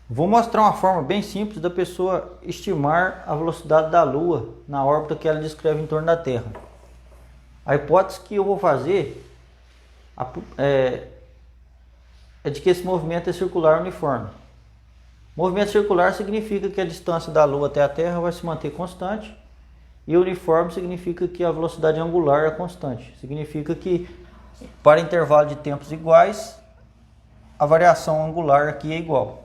Vou mostrar uma forma bem simples da pessoa estimar a velocidade da Lua na órbita que ela descreve em torno da Terra. A hipótese que eu vou fazer é de que esse movimento é circular uniforme. Movimento circular significa que a distância da Lua até a Terra vai se manter constante, e uniforme significa que a velocidade angular é constante. Significa que para intervalo de tempos iguais, a variação angular aqui é igual.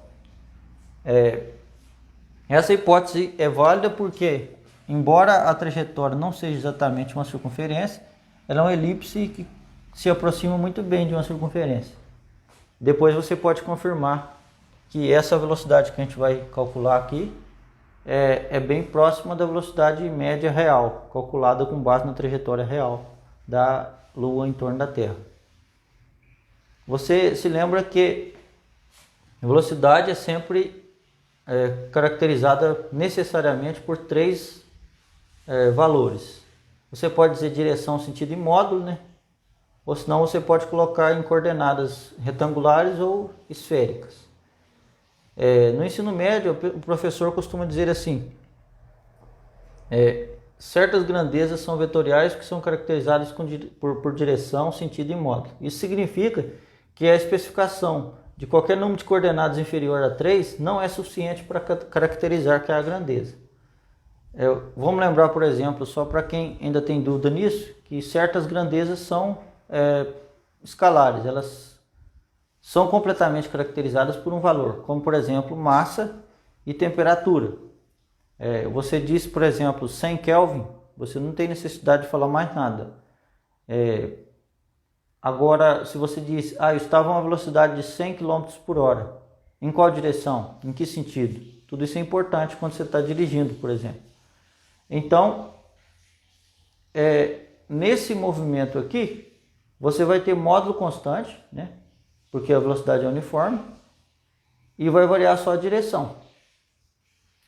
Essa hipótese é válida porque, embora a trajetória não seja exatamente uma circunferência, ela é uma elipse que se aproxima muito bem de uma circunferência. Depois você pode confirmar que essa velocidade que a gente vai calcular aqui é bem próxima da velocidade média real, calculada com base na trajetória real da Lua em torno da Terra. Você se lembra que a velocidade é sempre caracterizada necessariamente por três valores. Você pode dizer direção, sentido e módulo, né? Ou senão você pode colocar em coordenadas retangulares ou esféricas. No ensino médio, o professor costuma dizer assim: certas grandezas são vetoriais que são caracterizadas por direção, sentido e módulo. Isso significa que a especificação de qualquer número de coordenadas inferior a 3 não é suficiente para caracterizar que é a grandeza. Vamos lembrar, por exemplo, só para quem ainda tem dúvida nisso, que certas grandezas são escalares, elas são completamente caracterizadas por um valor, como por exemplo massa e temperatura. Você diz, por exemplo, 100 Kelvin, você não tem necessidade de falar mais nada. Agora, se você diz, eu estava a uma velocidade de 100 km por hora, em qual direção? Em que sentido? Tudo isso é importante quando você está dirigindo, por exemplo. Então, nesse movimento aqui, você vai ter módulo constante, né? Porque a velocidade é uniforme, e vai variar só a direção.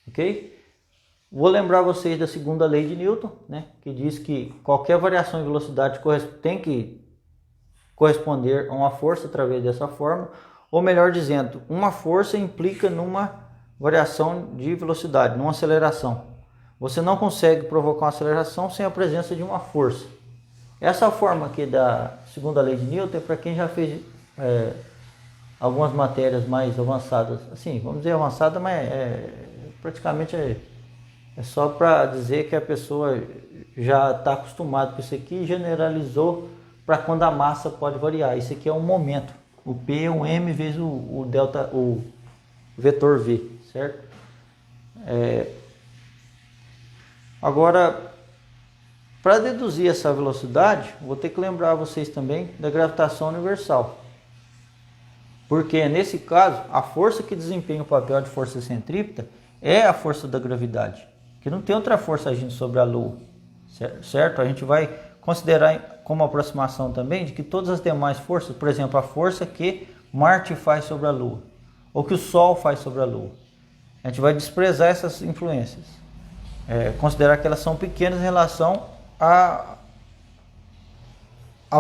Ok? Vou lembrar vocês da segunda lei de Newton, né? Que diz que qualquer variação em velocidade tem que corresponder a uma força através dessa forma, ou melhor dizendo, uma força implica numa variação de velocidade, numa aceleração. Você não consegue provocar uma aceleração sem a presença de uma força. Essa forma aqui da segunda lei de Newton é para quem já fez algumas matérias mais avançadas, assim, vamos dizer avançada, mas praticamente é só para dizer que a pessoa já está acostumada com isso aqui e generalizou para quando a massa pode variar. Isso aqui é um momento. O P é um M vezes o delta, o vetor V, certo? Agora, para deduzir essa velocidade, vou ter que lembrar vocês também da gravitação universal. Porque nesse caso, a força que desempenha o papel de força centrípeta é a força da gravidade, que não tem outra força agindo sobre a Lua, certo? A gente vai considerar como aproximação também de que todas as demais forças, por exemplo, a força que Marte faz sobre a Lua, ou que o Sol faz sobre a Lua, a gente vai desprezar essas influências, considerar que elas são pequenas em relação à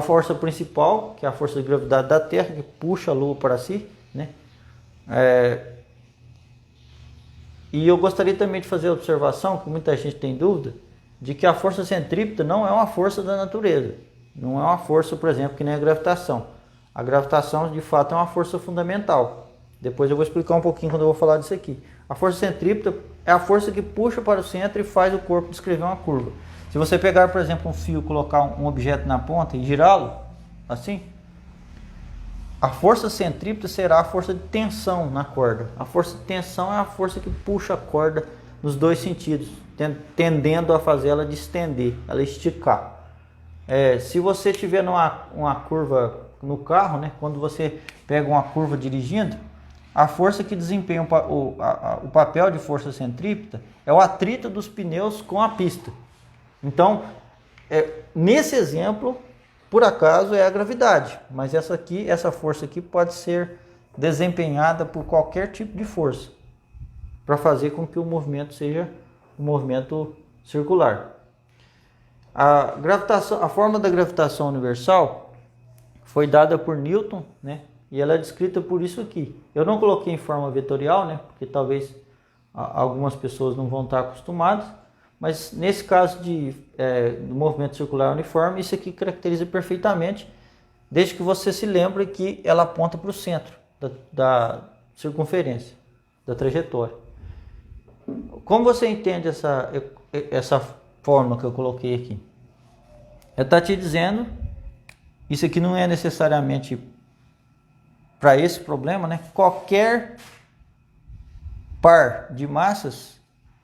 força principal, que é a força de gravidade da Terra, que puxa a Lua para si, né? E eu gostaria também de fazer a observação, que muita gente tem dúvida, de que a força centrípeta não é uma força da natureza. Não é uma força, por exemplo, que nem a gravitação. A gravitação, de fato, é uma força fundamental. Depois eu vou explicar um pouquinho quando eu vou falar disso aqui. A força centrípeta é a força que puxa para o centro e faz o corpo descrever uma curva. Se você pegar, por exemplo, um fio, colocar um objeto na ponta e girá-lo, assim, a força centrípeta será a força de tensão na corda. A força de tensão é a força que puxa a corda nos dois sentidos, tendendo a fazer ela distender, ela esticar. Se você tiver uma curva no carro, né, quando você pega uma curva dirigindo, a força que desempenha o papel de força centrípeta é o atrito dos pneus com a pista. Então, nesse exemplo, por acaso é a gravidade, mas essa força aqui pode ser desempenhada por qualquer tipo de força para fazer com que o movimento seja um movimento circular. A forma da gravitação universal foi dada por Newton, né, e ela é descrita por isso aqui. Eu não coloquei em forma vetorial, né, porque talvez algumas pessoas não vão estar acostumadas, mas nesse caso do movimento circular uniforme, isso aqui caracteriza perfeitamente, desde que você se lembre que ela aponta para o centro da circunferência, da trajetória. Como você entende essa fórmula que eu coloquei aqui? Ela está te dizendo, isso aqui não é necessariamente para esse problema, né? Qualquer par de massas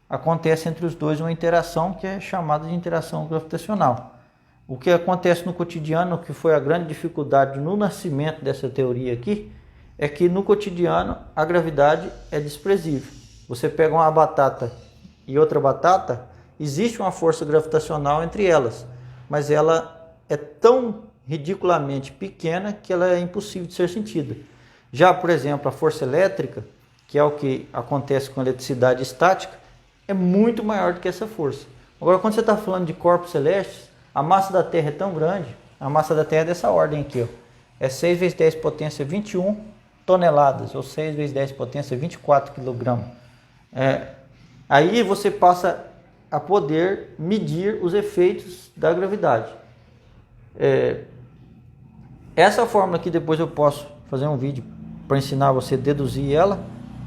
acontece entre os dois uma interação que é chamada de interação gravitacional. O que acontece no cotidiano, que foi a grande dificuldade no nascimento dessa teoria aqui, é que no cotidiano a gravidade é desprezível. Você pega uma batata e outra batata, existe uma força gravitacional entre elas, mas ela é tão ridiculamente pequena que ela é impossível de ser sentida. Já, por exemplo, a força elétrica, que é o que acontece com a eletricidade estática, é muito maior do que essa força. Agora, quando você está falando de corpos celestes, a massa da Terra é tão grande, a massa da Terra é dessa ordem aqui, ó, é 6 vezes 10 potência 21 toneladas, ou 6 vezes 10 potência 24 kg. Aí você passa a poder medir os efeitos da gravidade. Essa fórmula aqui depois eu posso fazer um vídeo para ensinar você a deduzir ela.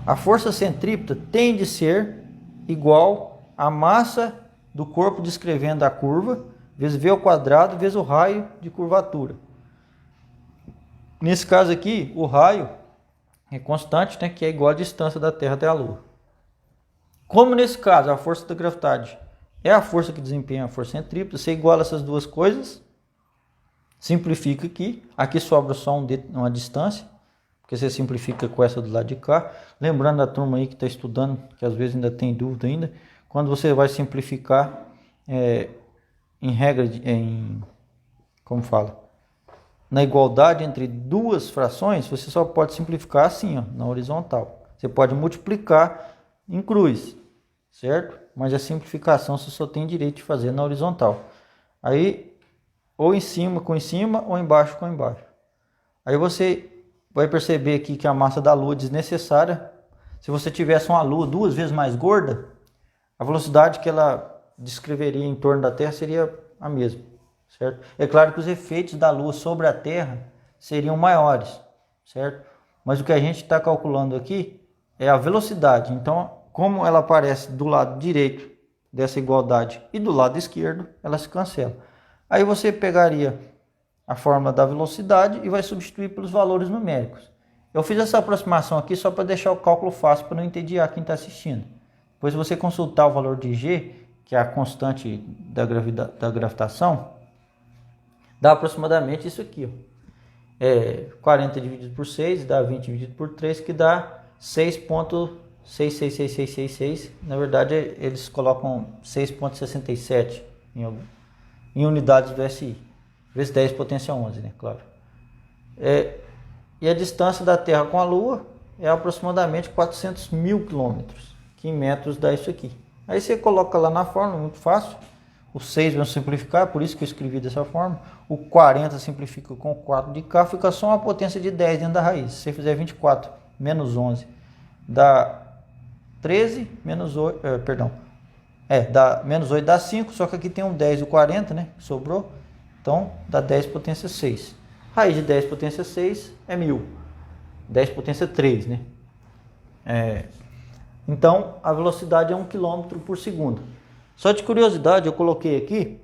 A força centrípeta tem de ser igual à massa do corpo descrevendo a curva, vezes v ao quadrado, vezes o raio de curvatura. Nesse caso aqui, o raio é constante, né, que é igual à distância da Terra até a Lua. Como nesse caso a força da gravidade é a força que desempenha a força centrípeta, você iguala essas duas coisas, simplifica aqui sobra só uma distância, porque você simplifica com essa do lado de cá. Lembrando da turma aí que está estudando, que às vezes ainda tem dúvida ainda, quando você vai simplificar em regra, como fala, na igualdade entre duas frações, você só pode simplificar assim, ó, na horizontal. Você pode multiplicar em cruz, certo? Mas a simplificação você só tem direito de fazer na horizontal. Aí, ou em cima com em cima, ou embaixo com embaixo. Aí você vai perceber aqui que a massa da Lua é desnecessária. Se você tivesse uma Lua 2 vezes mais gorda, a velocidade que ela descreveria em torno da Terra seria a mesma, certo? É claro que os efeitos da Lua sobre a Terra seriam maiores, certo? Mas o que a gente está calculando aqui é a velocidade. Então, como ela aparece do lado direito dessa igualdade e do lado esquerdo, ela se cancela. Aí você pegaria a fórmula da velocidade e vai substituir pelos valores numéricos. Eu fiz essa aproximação aqui só para deixar o cálculo fácil, para não entediar quem está assistindo. Depois você consultar o valor de G, que é a constante da gravitação, dá aproximadamente isso aqui, ó. 40 dividido por 6 dá 20 dividido por 3, que dá 6,66666. Na verdade, eles colocam 6,67 em unidades do SI. Vezes 10 potência 11, né? Claro. E a distância da Terra com a Lua é aproximadamente 400 mil quilômetros, que em metros dá isso aqui. Aí você coloca lá na fórmula, muito fácil. O 6 vai simplificar, por isso que eu escrevi dessa forma. O 40 simplifica com o 4 de cá, fica só uma potência de 10 dentro da raiz. Se você fizer 24 menos 11, dá 13, menos 8, dá menos 8 dá 5, só que aqui tem um 10 e o 40, né? Sobrou. Então, dá 10 potência 6. Raiz de 10 potência 6 é 1000. 10 potência 3, né? Então, a velocidade é 1 km por segundo. Só de curiosidade, eu coloquei aqui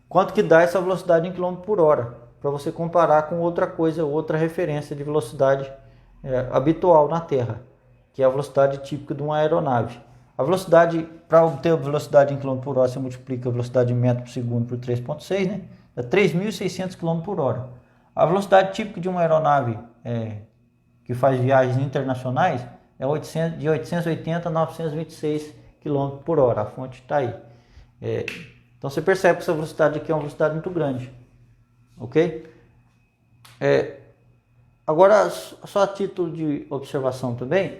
quanto que dá essa velocidade em km por hora, para você comparar com outra coisa, outra referência de velocidade habitual na Terra, que é a velocidade típica de uma aeronave. A velocidade, para obter a velocidade em km por hora, você multiplica a velocidade em metro por segundo por 3,6, né? Dá 3.600 km por hora. A velocidade típica de uma aeronave que faz viagens internacionais é de 880 a 926 km por hora. A fonte está aí. Então você percebe que essa velocidade aqui é uma velocidade muito grande. Ok? Agora, só a título de observação também,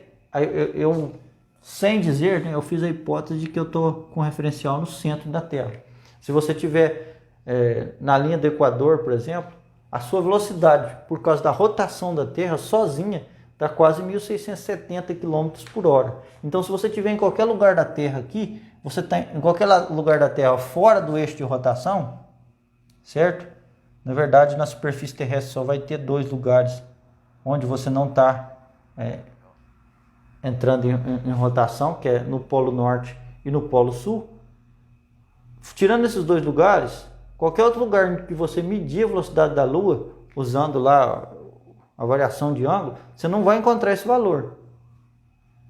eu sem dizer, né, eu fiz a hipótese de que eu estou com referencial no centro da Terra. Se você tiver na linha do Equador, por exemplo, a sua velocidade, por causa da rotação da Terra, sozinha, dá quase 1.670 km por hora. Então, se você estiver em qualquer lugar da Terra aqui, você está em qualquer lugar da Terra fora do eixo de rotação, certo? Na verdade, na superfície terrestre só vai ter 2 lugares onde você não está entrando em rotação, que é no Polo Norte e no Polo Sul. Tirando esses 2 lugares, qualquer outro lugar que você medir a velocidade da Lua, usando lá a variação de ângulo, você não vai encontrar esse valor.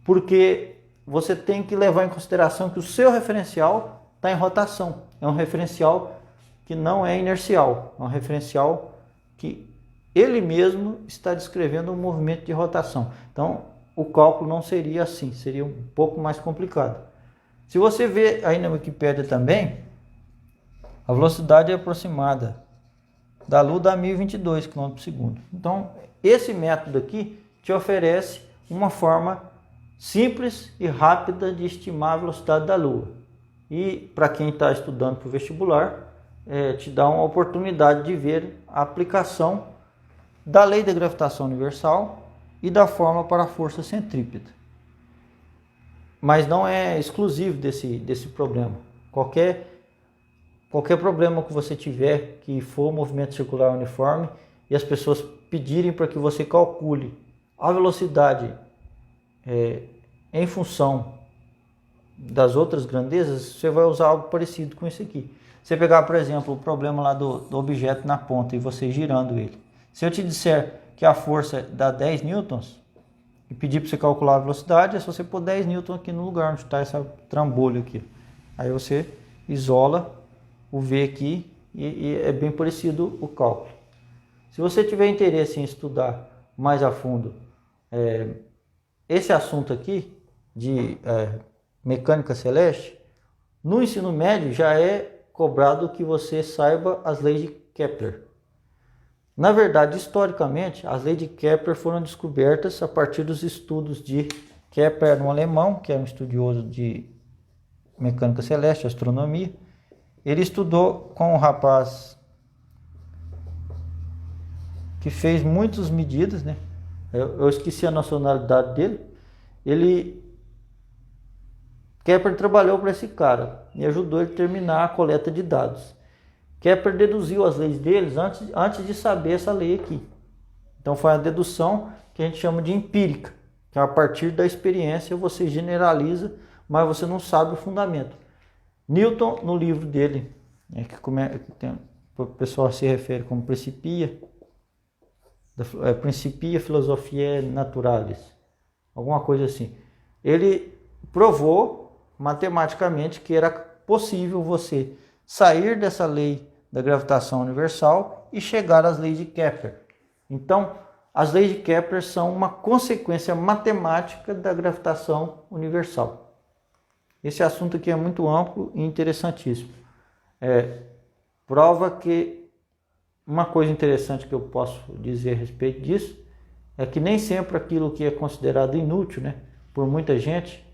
Porque você tem que levar em consideração que o seu referencial está em rotação. É um referencial que não é inercial, é um referencial que ele mesmo está descrevendo um movimento de rotação. Então, o cálculo não seria assim, seria um pouco mais complicado. Se você ver aí na Wikipédia também, a velocidade aproximada da Lua dá 1022 km por segundo. Então, esse método aqui te oferece uma forma simples e rápida de estimar a velocidade da Lua. E para quem está estudando para o vestibular, te dá uma oportunidade de ver a aplicação da lei da gravitação universal e da fórmula para a força centrípeta. Mas não é exclusivo desse problema. Qualquer problema que você tiver que for movimento circular uniforme e as pessoas pedirem para que você calcule a velocidade em função das outras grandezas, você vai usar algo parecido com isso aqui. Você pegar, por exemplo, o problema lá do objeto na ponta e você girando ele. Se eu te disser que a força dá 10 newtons e pedir para você calcular a velocidade, é só você pôr 10 newtons aqui no lugar onde está essa trambolho aqui. Aí você isola o V aqui e é bem parecido o cálculo. Se você tiver interesse em estudar mais a fundo esse assunto aqui de mecânica celeste, no ensino médio já é cobrado que você saiba as leis de Kepler. Na verdade, historicamente, as leis de Kepler foram descobertas a partir dos estudos de Kepler, um alemão, que é um estudioso de mecânica celeste, astronomia. Ele estudou com um rapaz que fez muitas medidas, né? Eu esqueci a nacionalidade dele. Kepler trabalhou para esse cara e ajudou ele a terminar a coleta de dados. Kepler deduziu as leis deles antes de saber essa lei aqui. Então foi a dedução que a gente chama de empírica, que é a partir da experiência você generaliza, mas você não sabe o fundamento. Newton, no livro dele, o pessoal se refere como Principia Philosophiae Naturalis, alguma coisa assim. Ele provou matematicamente que era possível você sair dessa lei da gravitação universal e chegar às leis de Kepler. Então, as leis de Kepler são uma consequência matemática da gravitação universal. Esse assunto aqui é muito amplo e interessantíssimo. Prova que uma coisa interessante que eu posso dizer a respeito disso é que nem sempre aquilo que é considerado inútil, né, por muita gente,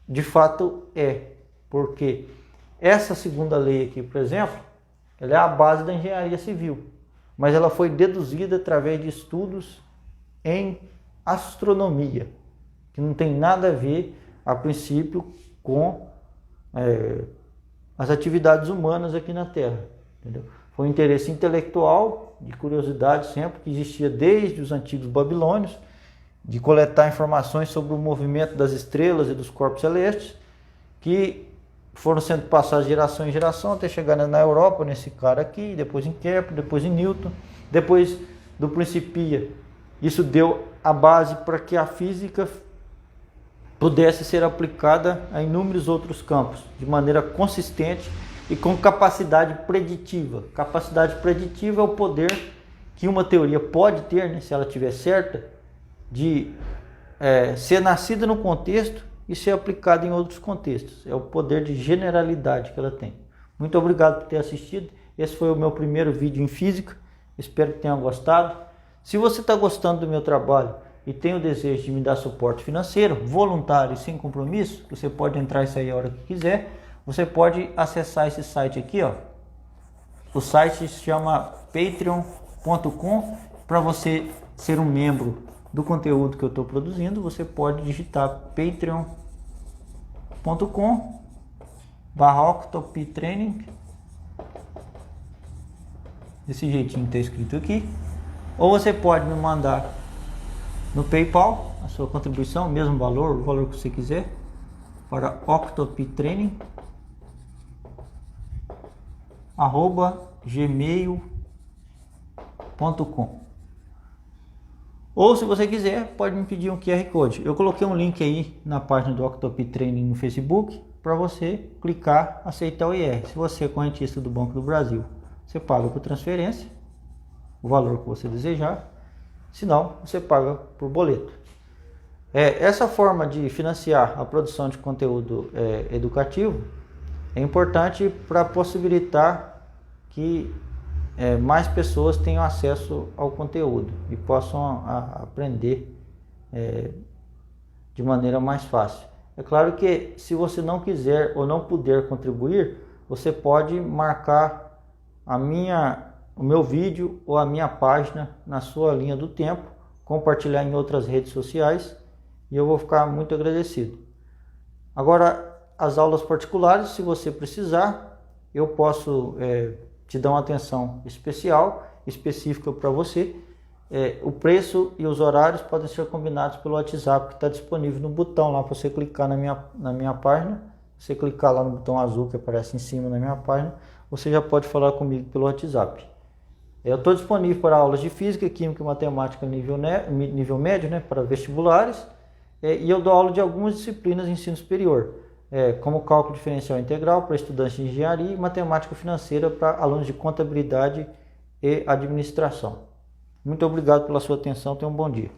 de fato porque essa segunda lei aqui, por exemplo, ela é a base da engenharia civil, mas ela foi deduzida através de estudos em astronomia, que não tem nada a ver, a princípio, com as atividades humanas aqui na Terra, entendeu? Foi um interesse intelectual, de curiosidade sempre, que existia desde os antigos babilônios, de coletar informações sobre o movimento das estrelas e dos corpos celestes, que foram sendo passadas de geração em geração até chegar na Europa, nesse cara aqui, depois em Kepler, depois em Newton, depois do Principia. Isso deu a base para que a física pudesse ser aplicada a inúmeros outros campos, de maneira consistente e com capacidade preditiva. Capacidade preditiva é o poder que uma teoria pode ter, né, se ela estiver certa, de ser nascida no contexto e ser aplicada em outros contextos. É o poder de generalidade que ela tem. Muito obrigado por ter assistido. Esse foi o meu primeiro vídeo em física. Espero que tenham gostado. Se você está gostando do meu trabalho e tem o desejo de me dar suporte financeiro, voluntário e sem compromisso, você pode entrar e sair a hora que quiser. Você pode acessar esse site aqui, ó. O site se chama Patreon patreon.com. Para você ser um membro do conteúdo que eu estou produzindo, você pode digitar patreon.com/octopitraining, desse jeitinho que está escrito aqui. Ou você pode me mandar no PayPal a sua contribuição, o mesmo valor, o valor que você quiser, para octopitraining@gmail.com. Ou se você quiser, pode me pedir um QR Code. Eu coloquei um link aí na página do Octopi Training no Facebook para você clicar, aceitar o IR. Se você é correntista do Banco do Brasil, você paga por transferência o valor que você desejar. Se não, você paga por boleto. Essa forma de financiar a produção de conteúdo educativo é importante para possibilitar que mais pessoas tenham acesso ao conteúdo e possam aprender de maneira mais fácil. É claro que se você não quiser ou não puder contribuir, você pode marcar o meu vídeo ou a minha página na sua linha do tempo, compartilhar em outras redes sociais e eu vou ficar muito agradecido. Agora, as aulas particulares, se você precisar, eu posso te dar uma atenção específica para você. O preço e os horários podem ser combinados pelo WhatsApp, que está disponível no botão lá para você clicar na minha página. Você clicar lá no botão azul que aparece em cima na minha página, você já pode falar comigo pelo WhatsApp. Eu estou disponível para aulas de física, química e matemática nível médio, para vestibulares, e eu dou aula de algumas disciplinas de ensino superior, como cálculo diferencial integral para estudantes de engenharia e matemática financeira para alunos de contabilidade e administração. Muito obrigado pela sua atenção, tenha um bom dia.